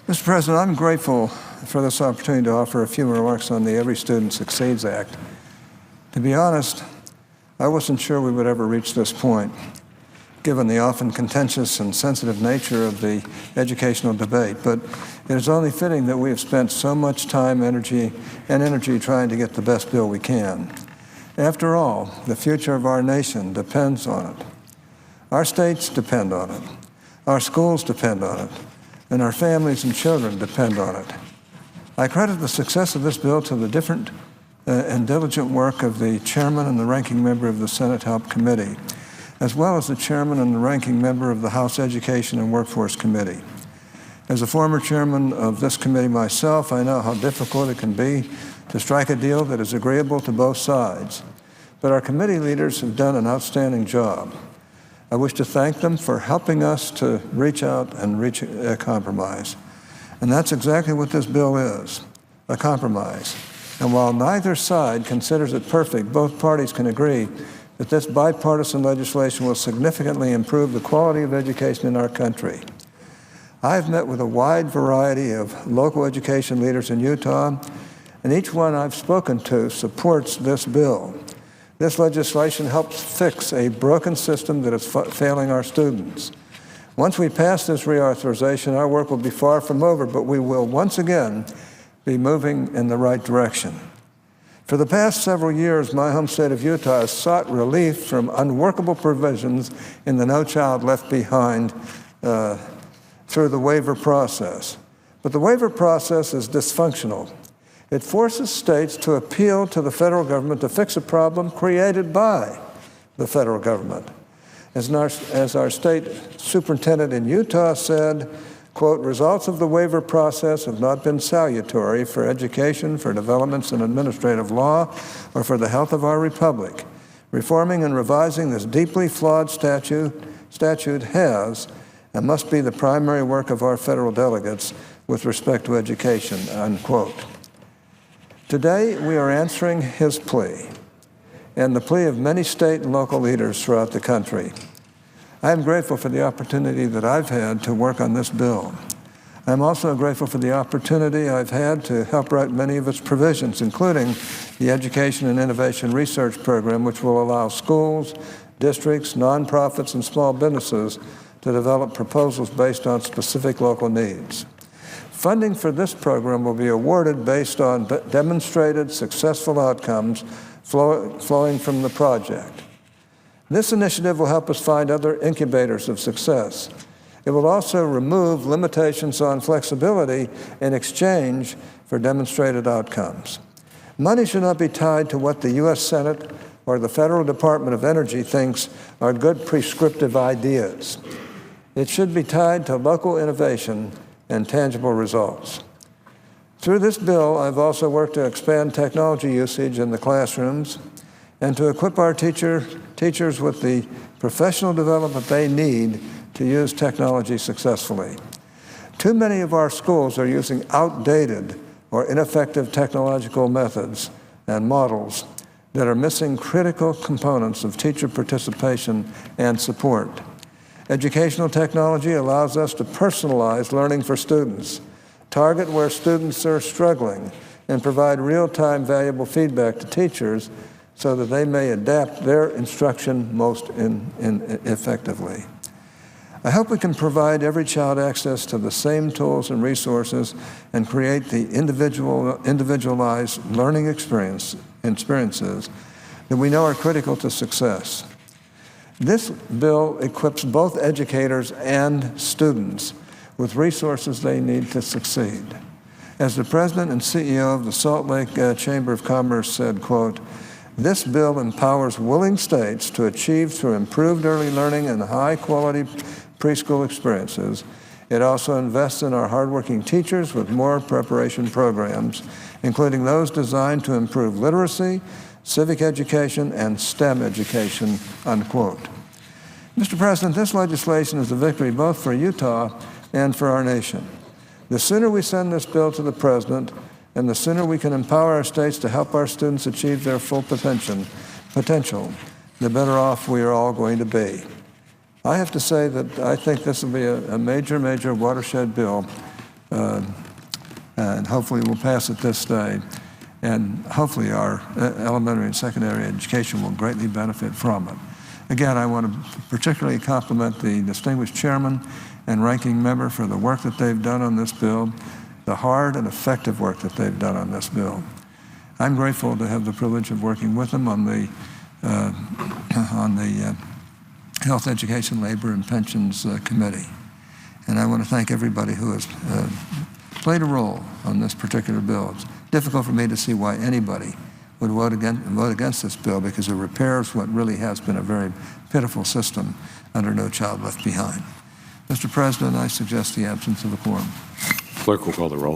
Mr. President, I'm grateful for this opportunity to offer a few remarks on the Every Student Succeeds Act. To be honest, I wasn't sure we would ever reach this point, given the often contentious and sensitive nature of the educational debate, but it is only fitting that we have spent so much time, energy trying to get the best bill we can. After all, the future of our nation depends on it. Our states depend on it. Our schools depend on it. And our families and children depend on it. I credit the success of this bill to the different and diligent work of the chairman and the ranking member of the Senate Help Committee, as well as the chairman and the ranking member of the House Education and Workforce Committee. As a former chairman of this committee myself, I know how difficult it can be to strike a deal that is agreeable to both sides. But our committee leaders have done an outstanding job. I wish to thank them for helping us to reach out and reach a compromise. And that's exactly what this bill is, a compromise. And while neither side considers it perfect, both parties can agree that this bipartisan legislation will significantly improve the quality of education in our country. I've met with a wide variety of local education leaders in Utah, and each one I've spoken to supports this bill. This legislation helps fix a broken system that is failing our students. Once we pass this reauthorization, our work will be far from over, but we will once again be moving in the right direction. For the past several years, my home state of Utah has sought relief from unworkable provisions in the No Child Left Behind through the waiver process. But the waiver process is dysfunctional. It forces states to appeal to the federal government to fix a problem created by the federal government. As our state superintendent in Utah said, quote, results of the waiver process have not been salutary for education, for developments in administrative law, or for the health of our republic. Reforming and revising this deeply flawed statute has and must be the primary work of our federal delegates with respect to education, unquote. Today, we are answering his plea and the plea of many state and local leaders throughout the country. I am grateful for the opportunity that I've had to work on this bill. I'm also grateful for the opportunity I've had to help write many of its provisions, including the Education and Innovation Research Program, which will allow schools, districts, nonprofits, and small businesses to develop proposals based on specific local needs. Funding for this program will be awarded based on demonstrated successful outcomes flowing from the project. This initiative will help us find other incubators of success. It will also remove limitations on flexibility in exchange for demonstrated outcomes. Money should not be tied to what the U.S. Senate or the Federal Department of Energy thinks are good prescriptive ideas. It should be tied to local innovation and tangible results. Through this bill, I've also worked to expand technology usage in the classrooms and to equip our teachers with the professional development they need to use technology successfully. Too many of our schools are using outdated or ineffective technological methods and models that are missing critical components of teacher participation and support. Educational technology allows us to personalize learning for students, target where students are struggling, and provide real-time valuable feedback to teachers so that they may adapt their instruction most effectively. I hope we can provide every child access to the same tools and resources and create the individualized learning experiences that we know are critical to success. This bill equips both educators and students with resources they need to succeed. As the president and CEO of the Salt Lake Chamber of Commerce said, quote, this bill empowers willing states to achieve through improved early learning and high-quality preschool experiences. It also invests in our hardworking teachers with more preparation programs, including those designed to improve literacy, civic education, and STEM education, unquote. Mr. President, this legislation is a victory both for Utah and for our nation. The sooner we send this bill to the president, and the sooner we can empower our states to help our students achieve their full potential, the better off we are all going to be. I have to say that I think this will be a major, major watershed bill and hopefully we'll pass it this day. And hopefully our elementary and secondary education will greatly benefit from it. Again, I want to particularly compliment the distinguished chairman and ranking member for the work that they've done on this bill, the hard and effective work that they've done on this bill. I'm grateful to have the privilege of working with them on the Health, Education, Labor, and Pensions Committee. And I want to thank everybody who has played a role on this particular bill. It's difficult for me to see why anybody would vote against this bill, because it repairs what really has been a very pitiful system under No Child Left Behind. Mr. President, I suggest the absence of a quorum. Clerk will call the roll.